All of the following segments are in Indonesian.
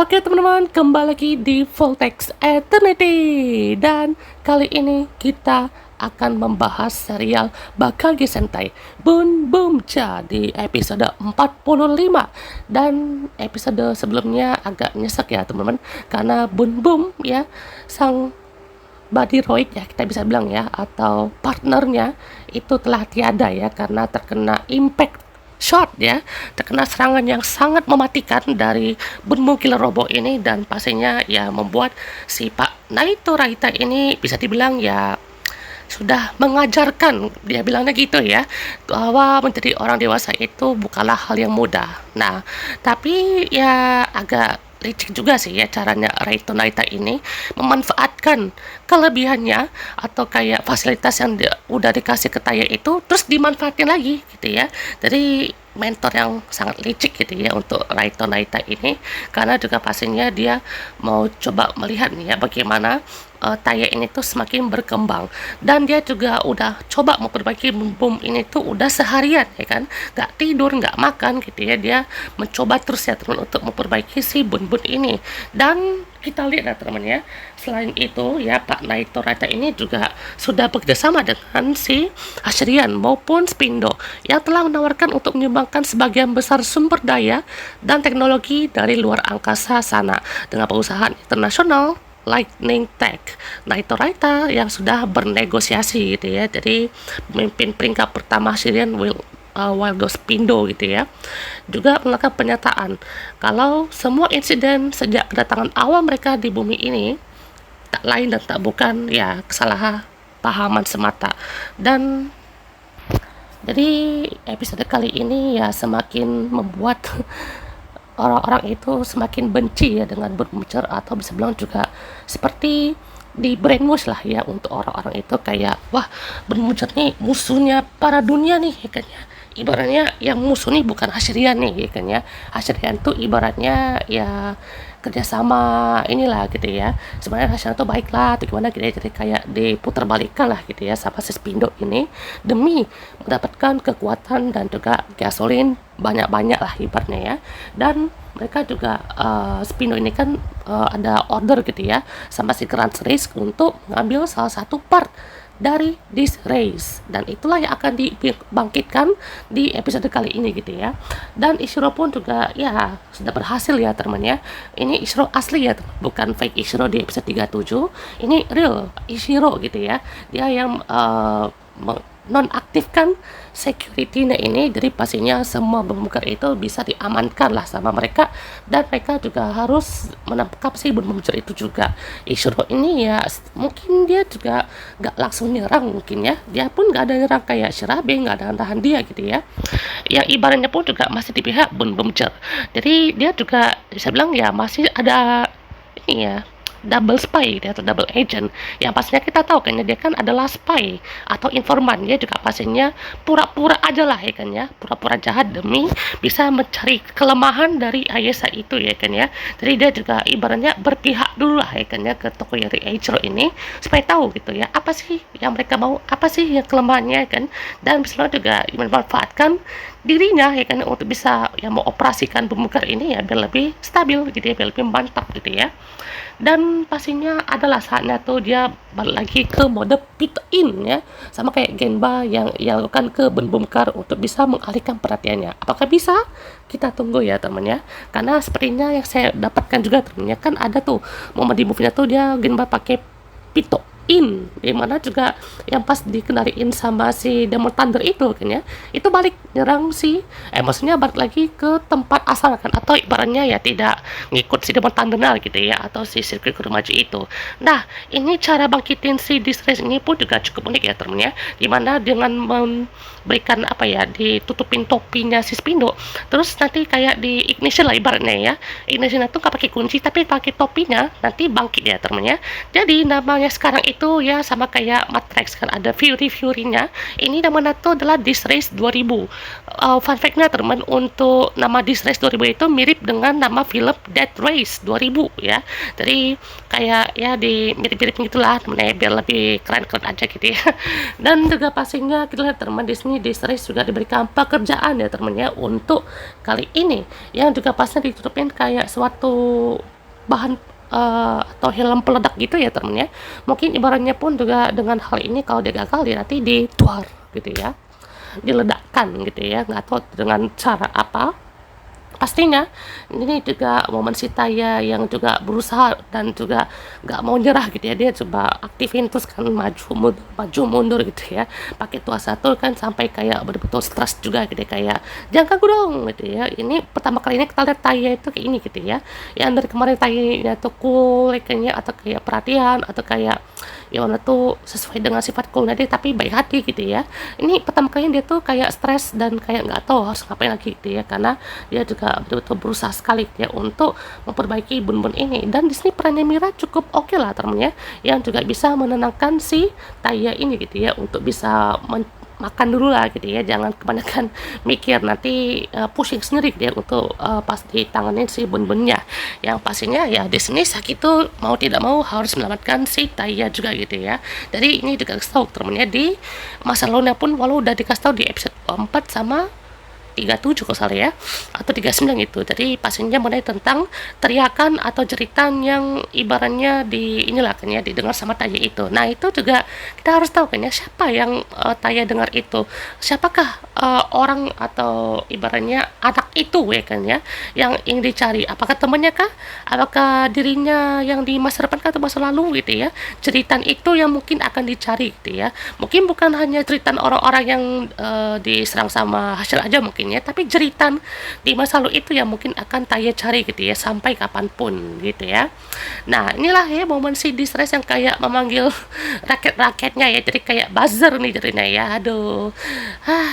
Oke teman-teman, kembali lagi di Voltex Eternity. Dan kali ini kita akan membahas serial Bakage Sentai Bun Boom Cha di episode 45. Dan episode sebelumnya agak nyesek ya teman-teman, karena Bun Boom ya, sang bodyroid ya kita bisa bilang ya, atau partnernya itu telah tiada ya, karena terkena impact shot ya, terkena serangan yang sangat mematikan dari Bunmu Killer Robo ini. Dan pastinya ya membuat si Pak Naito Raita ini bisa dibilang ya sudah mengajarkan, dia bilangnya gitu ya, bahwa menjadi orang dewasa itu bukanlah hal yang mudah. Nah, tapi ya agak licik juga sih ya caranya Raito Naita ini memanfaatkan kelebihannya atau kayak fasilitas yang udah dikasih ke Taya itu terus dimanfaatin lagi gitu ya. Jadi mentor yang sangat licik gitu ya untuk Raito Naita ini, karena juga pastinya dia mau coba melihat nih ya bagaimana Taya ini tuh semakin berkembang. Dan dia juga udah coba memperbaiki Bum ini tuh udah seharian ya kan, nggak tidur nggak makan gitu ya, dia mencoba terus ya teman untuk memperbaiki si Bun ini. Dan kita lihat ya teman ya, selain itu ya Pak Naito Raita ini juga sudah bekerjasama dengan si Ashrian maupun Spindo yang telah menawarkan untuk menyumbangkan sebagian besar sumber daya dan teknologi dari luar angkasa sana dengan perusahaan internasional Lightning Tech. Naito Raita yang sudah bernegosiasi gitu ya, jadi pemimpin peringkat pertama Ashrian Wildo Spindo gitu ya, juga melakukan pernyataan kalau semua insiden sejak kedatangan awal mereka di bumi ini tak lain dan tak bukan ya kesalahan pahaman semata. Dan jadi episode kali ini ya semakin membuat orang-orang itu semakin benci ya dengan Butcher, atau bisa bilang juga seperti di brainwash lah ya untuk orang-orang itu, kayak wah Butcher nih musuhnya para dunia nih ya kan ya. Ibaratnya yang musuh nih bukan Ashrian nih ya kan ya. Ashrian tuh ibaratnya ya kerjasama inilah gitu ya, sebenarnya Ashrian tuh baik lah atau gimana gitu ya, jadi kayak diputar balikan lah gitu ya sama si Spindo ini demi mendapatkan kekuatan dan juga gasolin banyak-banyak lah ibaratnya ya. Dan mereka juga Spindo ini kan ada order gitu ya sama si Grand Race untuk mengambil salah satu part dari this race, dan itulah yang akan dibangkitkan di episode kali ini gitu ya. Dan Ishiro pun juga ya sudah berhasil ya teman ya, ini Ishiro asli ya, bukan fake Ishiro di episode 37, ini real Ishiro gitu ya, dia yang nonaktifkan security-nya ini, jadi pastinya semua pembongkar itu bisa diamankan lah sama mereka, dan mereka juga harus menangkap si pembongkar itu juga. Ishiro ini ya mungkin dia juga nggak langsung nyerang mungkin ya, dia pun nggak ada nyerang kayak Shirabe, nggak ada tahan dia gitu ya, yang ibaratnya pun juga masih di pihak pembongkar. Jadi dia juga bisa bilang ya masih ada ini ya, double spy atau double agent, yang pastinya kita tahu kan dia kan adalah spy atau informan. Dia juga pastinya pura-pura aja lah ya kan ya, pura-pura jahat demi bisa mencari kelemahan dari Ayesa itu ya kan ya. Jadi dia juga ibaratnya berpihak dulu lah ya kan ya ke Tokoyori Eiichiro ini, supaya tahu gitu ya apa sih yang mereka mau, apa sih yang kelemahannya kan, dan bisa juga memanfaatkan dirinya ya kan untuk bisa yang mau operasikan pembongkar ini ya biar lebih stabil gitu ya, biar lebih mantap gitu ya. Dan pastinya adalah saatnya tuh dia balik lagi ke mode pit in ya, sama kayak Genba yang lakukan ke Bembongkar untuk bisa mengalihkan perhatiannya. Apakah bisa? Kita tunggu ya teman ya, karena sepertinya yang saya dapatkan juga temennya kan ada tuh momen di movie-nya tuh dia Genba pakai pito in, dimana juga yang pas dikenaliin sama si Demon Thunder itu kan ya, itu balik nyerang si maksudnya balik lagi ke tempat asal kan, atau ibaratnya ya tidak ngikut si Demon Thunder gitu ya, atau si sirkuit Kurumaji itu. Nah ini cara bangkitin si distress ini pun juga cukup unik ya temennya, dimana dengan memberikan apa ya, ditutupin topinya si Spindo, terus nanti kayak di ignition lah ibaratnya ya, ignition itu nggak pakai kunci tapi pakai topinya, nanti bangkit ya temennya. Jadi namanya sekarang itu ya sama kayak Matrix kan ada Fury-nya, ini namanya itu adalah Disrace 2000. Fun fact-nya teman, untuk nama Disrace 2000 itu mirip dengan nama film Death Race 2000 ya, jadi kayak ya di mirip-mirip gitulah teman-teman, biar lebih keren-keren aja gitu ya. Dan juga pastinya kita lihat teman di sini Disrace juga diberikan pekerjaan ya teman ya untuk kali ini, yang juga pastinya ditutupin kayak suatu bahan atau helm peledak gitu ya temen ya. Mungkin ibaratnya pun juga dengan hal ini kalau dia gagal dia nanti dituar gitu ya, diledakkan gitu ya, nggak tahu dengan cara apa. Pastinya ini juga momen si Taya yang juga berusaha dan juga nggak mau nyerah gitu ya, dia coba aktifin terus kan maju mundur gitu ya, pakai tuas satu kan sampai kayak betul-betul stres juga gitu ya, kayak jangan ganggu dong gitu ya. Ini pertama kalinya kita lihat Taya itu kayak ini gitu ya, yang dari kemarin Tayanya tuh cool kayaknya, atau kayak perhatian, atau kayak ya mana tuh sesuai dengan sifat coolnya dia tapi baik hati gitu ya. Ini pertama kalinya dia tuh kayak stres dan kayak nggak tahu harus ngapain lagi gitu ya, karena dia juga betul-betul berusaha sekali gitu ya untuk memperbaiki bun-bun ini. Dan di sini perannya Mira cukup oke lah temennya, yang juga bisa menenangkan si Taya ini gitu ya, untuk bisa makan dulu lah gitu ya, jangan kebanyakan mikir nanti pusing sendiri gitu ya untuk pas ditanganin si bun-bunnya. Yang pastinya ya di sini sakit tuh mau tidak mau harus menyelamatkan si Taya juga gitu ya. Jadi ini dikasih tahu temennya di masa lalunya pun, walau udah dikasih tahu di episode 4 sama 37 kalau salah ya, atau 39 itu. Jadi pastinya mengenai tentang teriakan atau jeritan yang ibaratnya di inilah kan ya, didengar sama Taya itu. Nah itu juga kita harus tahu kan ya, siapa yang Taya dengar itu, siapakah orang atau ibaratnya anak itu ya kan ya, yang ingin dicari. Apakah temannya kah, apakah dirinya yang di masa depan kah atau masa lalu gitu ya. Jeritan itu yang mungkin akan dicari gitu ya, mungkin bukan hanya jeritan orang-orang yang diserang sama hasil aja mungkin ya, tapi jeritan di masa lalu itu yang mungkin akan Taya cari gitu ya, sampai kapanpun gitu ya. Nah inilah ya momen si distress yang kayak memanggil raket-raketnya ya, jadi kayak buzzer nih jadinya ya. Aduh,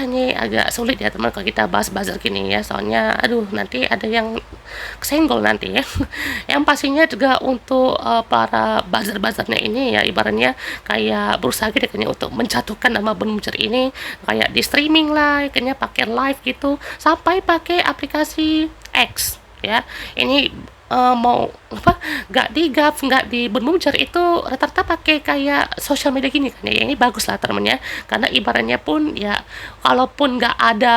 ini agak sulit ya teman kalau kita bahas buzzer gini ya, soalnya aduh nanti ada yang kesenggol nanti ya. Yang pastinya juga untuk para buzzer-buzzernya ini ya, ibaratnya kayak berusaha gitu kan ya untuk menjatuhkan nama Bun Bun ini, kayak di streaming lah kayaknya pakai live gitu, sampai pakai aplikasi X ya. Ini mau apa, nggak di GAF, nggak di Bermujar, itu rata-rata pakai kayak sosial media gini kan ya. Ini bagus lah temennya, karena ibaratnya pun ya kalaupun nggak ada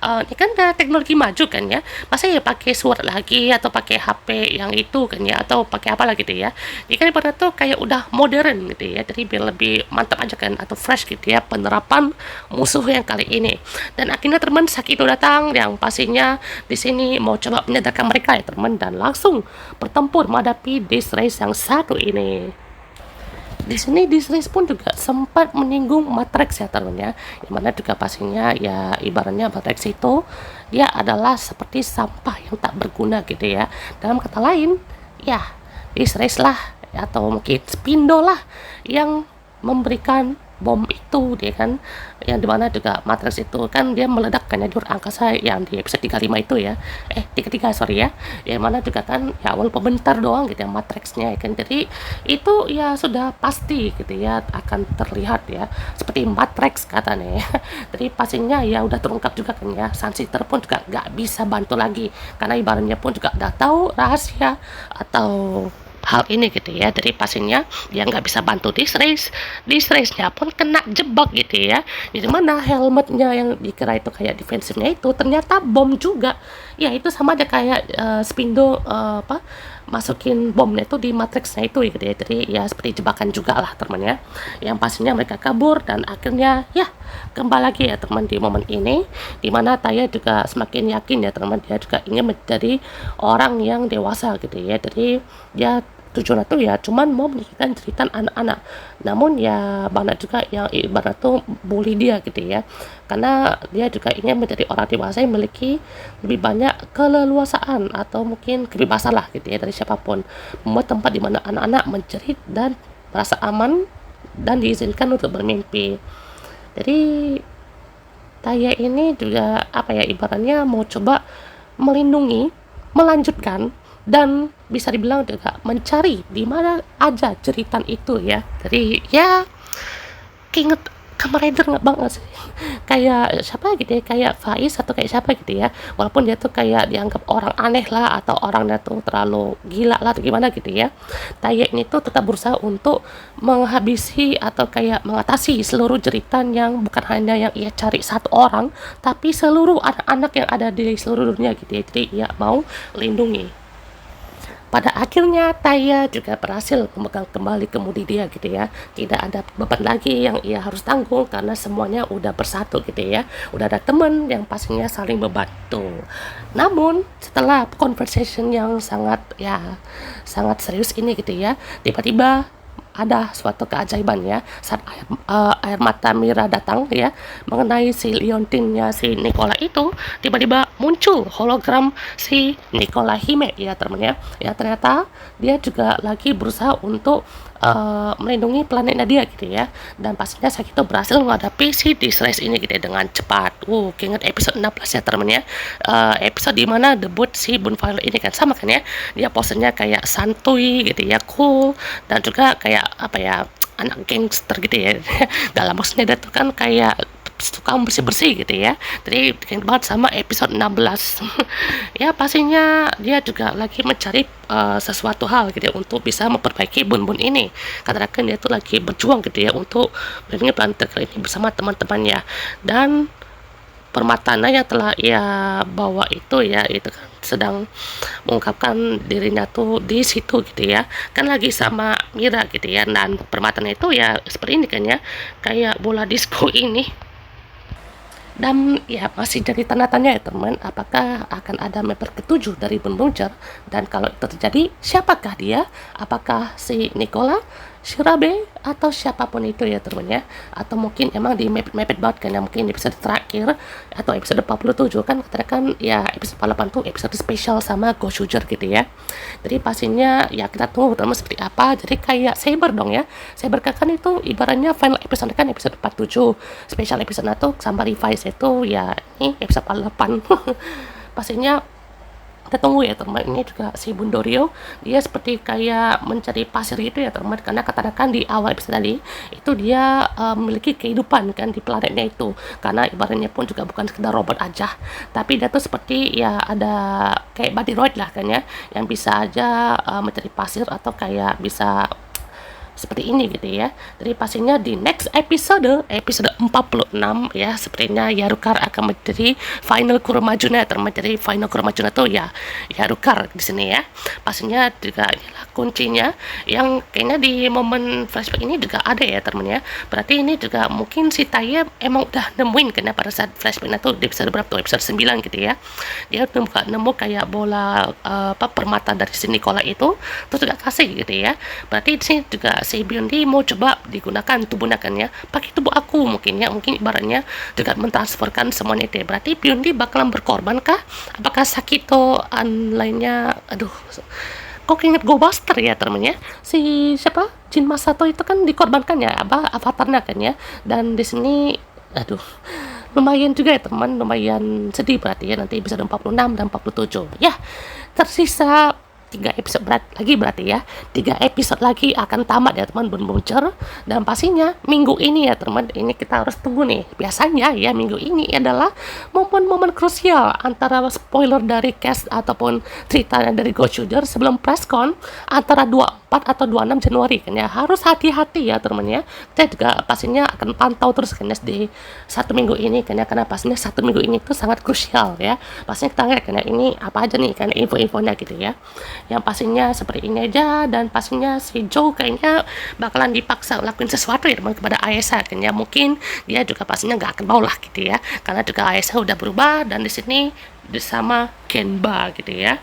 ini kan udah teknologi maju kan ya, masa ya pakai surat lagi atau pakai HP yang itu kan ya, atau pakai apa lagi gitu ya. Ini kan ibaratnya tuh kayak udah modern gitu ya, jadi biar lebih mantap aja kan, atau fresh gitu ya penerapan musuh yang kali ini. Dan akhirnya teman Saki itu datang, yang pastinya di sini mau coba menyadarkan mereka ya teman, dan langsung bertempur menghadapi Disrace yang satu ini. Di sini Disrace pun juga sempat menyinggung Matrix ya teman ya, dimana juga pastinya ya ibaratnya Matrix itu dia adalah seperti sampah yang tak berguna gitu ya. Dalam kata lain ya Disrace lah, atau mungkin Spindo lah yang memberikan bom itu dia kan, yang dimana juga Matrix itu kan dia meledak kan ya di luar angkasa yang di episode 35 itu ya, 33 sorry ya, yang mana juga kan ya walaupun bentar doang gitu ya Matrixnya ya kan, jadi itu ya sudah pasti gitu ya akan terlihat ya seperti Matrix katanya ya. Jadi pastinya ya udah terungkap juga kan ya, Sun Sister pun juga nggak bisa bantu lagi, karena ibaratnya pun juga udah tahu rahasia atau hal ini gitu ya. Jadi pastinya dia nggak bisa bantu Disrace-nya pun kena jebak gitu ya, di mana helmetnya yang dikira itu kayak defensifnya itu ternyata bom juga ya. Itu sama aja kayak Spindo apa masukin bomnya itu di Matrixnya itu gitu ya. Jadi ya seperti jebakan juga lah teman ya, yang pastinya mereka kabur dan akhirnya ya kembali lagi ya teman di momen ini, dimana Taya juga semakin yakin ya teman, dia juga ingin menjadi orang yang dewasa gitu ya. Jadi dia tujuan itu ya cuman mau menyelesaikan cerita anak-anak, namun ya banyak juga yang ibarat tuh bully dia gitu ya, karena dia juga ingin menjadi orang dewasa yang memiliki lebih banyak keleluasaan atau mungkin kebebasan lah gitu ya dari siapapun, membuat tempat di mana anak-anak menjerit dan merasa aman dan diizinkan untuk bermimpi. Jadi Taya ini juga apa ya, ibaratnya mau coba melindungi, melanjutkan, dan bisa dibilang juga mencari di mana aja jeritan itu ya. Jadi ya keinget Kamen Rider nggak banget sih, kayak siapa gitu ya, kayak Faiz atau kayak siapa gitu ya, walaupun dia tuh kayak dianggap orang aneh lah, atau orangnya tuh terlalu gila lah atau gimana gitu ya. Taya ini tuh tetap berusaha untuk menghabisi atau kayak mengatasi seluruh jeritan yang bukan hanya yang ia cari satu orang, tapi seluruh anak-anak yang ada di seluruh dunia gitu ya. Jadi ya mau lindungi. pada akhirnya Taya juga berhasil memegang kembali kemudi dia gitu ya. Tidak ada beban lagi yang ia harus tanggung karena semuanya udah bersatu gitu ya. Udah ada teman yang pastinya saling membantu. Namun setelah conversation yang sangat serius ini gitu ya, tiba-tiba ada suatu keajaiban ya saat air mata Mira datang ya mengenai si liontinnya si Nicola itu. Tiba-tiba muncul hologram si Nicola Hime ya temennya ya, ternyata dia juga lagi berusaha untuk melindungi planetnya dia gitu ya, dan pastinya Sakito berhasil menghadapi si distress ini gitu ya dengan cepat. Ingat episode 16 ya temennya, episode dimana debut si Bonfire ini kan sama kan ya, dia posenya kayak santuy gitu ya, cool, dan juga kayak apa ya, anak gangster gitu ya. Dalam maksudnya dia tuh kan kayak suka bersih-bersih gitu ya. Jadi keren banget sama episode 16. Ya pastinya dia juga lagi mencari sesuatu hal gitu ya untuk bisa memperbaiki bun-bun ini. Katakan dia tuh lagi berjuang gitu ya untuk melindungi planet ini bersama teman-temannya. Dan permatanya yang telah ia bawa itu ya, itu kan sedang mengungkapkan dirinya tuh di situ gitu ya, kan lagi sama Mira gitu ya. Dan permatanya itu ya seperti ini kan ya, kayak bola disco ini. Dan ya masih jadi tanda tanya ya teman, apakah akan ada member ketujuh dari Bun Buncer, dan kalau itu terjadi siapakah dia? Apakah si Nicola, Shirabe, atau siapapun itu ya teman ya, atau mungkin emang di mepet banget kan ya, mungkin episode terakhir atau episode 47 kan katakan ya episode 48 tuh episode spesial sama Goshuger gitu ya. Jadi pastinya ya kita tunggu teman seperti apa. Jadi kayak Saber dong ya, Saber kan itu ibaratnya final episode kan episode 47, special episode itu sama revise itu ya ini episode 48. Pastinya kita tunggu ya teman. Ini juga si Bundorio dia seperti kayak mencari pasir itu ya teman, karena katakan di awal episode tadi itu dia memiliki kehidupan kan di planetnya itu, karena ibaratnya pun juga bukan sekedar robot aja, tapi dia tuh seperti ya ada kayak body droid lah kan ya, yang bisa aja mencari pasir atau kayak bisa seperti ini gitu ya. Jadi pastinya di next episode 46 ya, sepertinya Yarukar akan menjadi final Kuromajuna, menjadi final Kuromajuna tuh ya Yarukar di sini ya. Pastinya juga inilah kuncinya yang kayaknya di momen flashback ini juga ada ya temen ya. Berarti ini juga mungkin si Taya emang udah nemuin karena pada saat flashbacknya tuh di episode berapa tuh, episode 9 gitu ya, dia nemu kayak bola permata dari si Nicola itu, terus juga kasih gitu ya. Berarti di sini juga si Biondi mau coba digunakan tubuhnya kan ya, pakai tubuh aku mungkin ya, mungkin ibaratnya juga mentransferkan semuanya itu ya. Berarti Biondi bakalan berkorban kah? Apakah Sakito lainnya, aduh kok inget Go Buster ya temennya, si siapa Jin Masato itu kan dikorbankan ya apa avatarnya kan ya. Dan di sini aduh lumayan juga ya teman, lumayan sedih berarti ya nanti episode 46 dan 47 ya. Tersisa 3 episode lagi berarti ya, 3 episode lagi akan tamat ya teman Bun Buncer. Dan pastinya minggu ini ya teman, ini kita harus tunggu nih. Biasanya ya minggu ini adalah momen-momen krusial antara spoiler dari cast ataupun ceritanya dari Goshuger sebelum presscon antara 24 atau 26 Januari kan ya. Harus hati-hati ya teman ya. Kita juga pastinya akan pantau terus kan ya di satu minggu ini kan ya, karena pastinya satu minggu ini itu sangat krusial ya. Pastinya kita lihat kan ya ini apa aja nih kan info-infonya gitu ya. Yang pastinya seperti ini aja. Dan pastinya si Joe kayaknya bakalan dipaksa lakuin sesuatu ya teman kepada Ayesa kan ya. Mungkin dia juga pastinya nggak akan mau lah gitu ya, karena juga Ayesa udah berubah dan di sini bersama Genba gitu ya.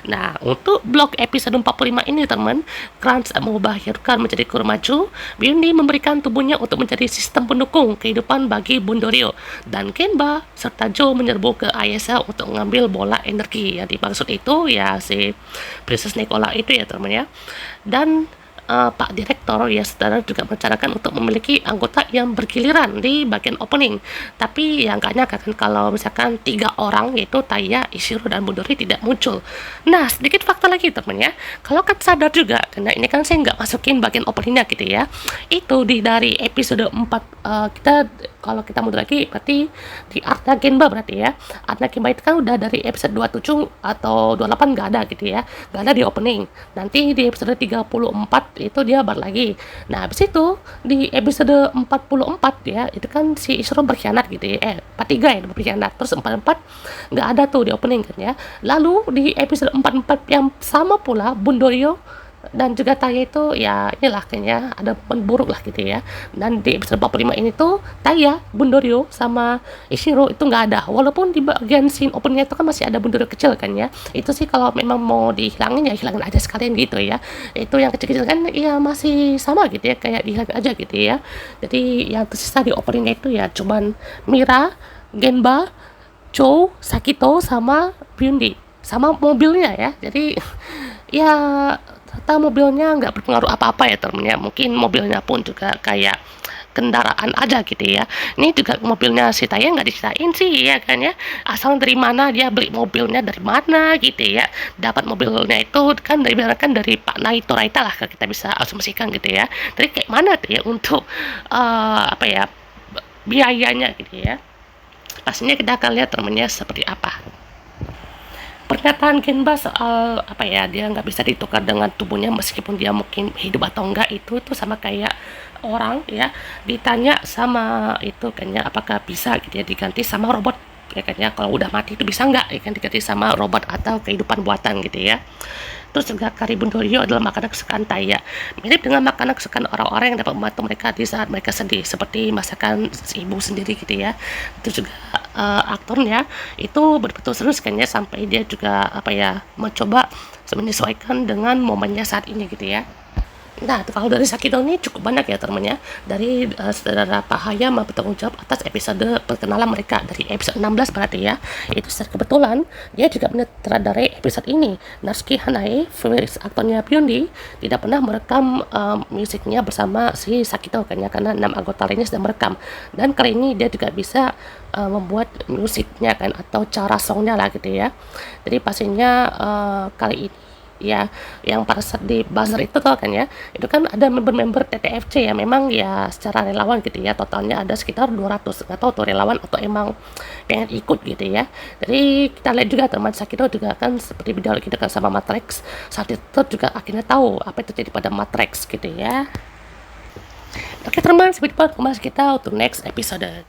Nah, untuk blog episode 45 ini teman, Krantz mengubah Yarukar menjadi Kuromaju. Biondi memberikan tubuhnya untuk menjadi sistem pendukung kehidupan bagi Bundorio, dan Genba serta Joe menyerbu ke Ayesa untuk mengambil bola energi. Yang dimaksud itu ya si Princess Nicola itu ya teman ya. Dan Pak Direktur ya saudara juga merencanakan untuk memiliki anggota yang bergiliran di bagian opening. Tapi yang gak nyangka kan kalau misalkan 3 orang yaitu Taya, Ishiro, dan Budori tidak muncul. Nah sedikit fakta lagi teman ya, kalau kan sadar juga karena ini kan saya nggak masukin bagian openingnya gitu ya, itu dari episode 4 kita kalau kita mundur lagi berarti di Artna Genba berarti ya. Artna Genba itu kan udah dari episode 27 atau 28 nggak ada gitu ya, nggak ada di opening. Nanti di episode 34 itu dia balik lagi. Nah habis itu di episode 44 ya itu kan si Isro berkhianat gitu ya, 43 ya berkhianat, terus 44 nggak ada tuh di opening kan ya. Lalu di episode 44 yang sama pula Bundorio dan juga Taya itu ya inilah kayaknya ada buruk lah gitu ya. Dan di episode 45 ini tuh Taya, Bundorio sama Ishiro itu nggak ada, walaupun di bagian scene openingnya itu kan masih ada Bundorio kecil kan ya. Itu sih kalau memang mau dihilangin ya hilangin aja sekalian gitu ya. Itu yang kecil-kecil kan ya masih sama gitu ya, kayak dihilangin aja gitu ya. Jadi yang tersisa di openingnya itu ya cuman Mira, Genba, Chou, Sakito sama Byundi sama mobilnya ya. Jadi ya ternyata mobilnya nggak berpengaruh apa-apa ya temennya, mungkin mobilnya pun juga kayak kendaraan aja gitu ya. Ini juga mobilnya si Taya nggak diceritain sih ya kan ya, asal dari mana dia beli mobilnya, dari mana gitu ya, dapat mobilnya itu kan dari Pak Naito Raita lah kita bisa asumsikan gitu ya. Tapi kayak mana tuh ya untuk apa ya biayanya gitu ya, pastinya kita akan lihat temennya seperti apa. Pernyataan Genba soal apa ya dia nggak bisa ditukar dengan tubuhnya meskipun dia mungkin hidup atau enggak, itu sama kayak orang ya ditanya sama itu kayaknya apakah bisa gitu ya diganti sama robot ya kayaknya, kalau udah mati itu bisa nggak ya kan diganti sama robot atau kehidupan buatan gitu ya. Terus juga kari bundorio adalah makanan kesukaan Taya, mirip dengan makanan kesukaan orang-orang yang dapat membantu mereka di saat mereka sedih, seperti masakan si ibu sendiri gitu ya. Terus juga aktornya itu betul-betul serius kayaknya sampai dia juga apa ya mencoba menyesuaikan dengan momennya saat ini gitu ya. Nah, kalau dari Sakito ini cukup banyak ya temennya. Dari saudara Pak Hayama bertanggung jawab atas episode perkenalan mereka dari episode 16 berarti ya. Itu secara kebetulan dia juga menyutradarai episode ini. Natsuki Hanae, voice aktornya Byundi, tidak pernah merekam musiknya bersama si Sakito kayaknya karena 6 anggota lainnya sedang merekam. Dan kali ini dia juga bisa membuat musiknya kan atau cara songnya lah gitu ya. Jadi pastinya kali ini ya yang pada saat di buzzer itu tau kan ya, itu kan ada member-member TTFC ya, memang ya secara relawan gitu ya, totalnya ada sekitar 200, nggak tahu tuh relawan atau emang pengen ikut gitu ya. Jadi kita lihat juga teman Sakito juga kan seperti video gitu kan sama Matrix, saat itu juga akhirnya tahu apa yang terjadi pada Matrix gitu ya. Oke teman, sampai jumpa kita untuk next episode.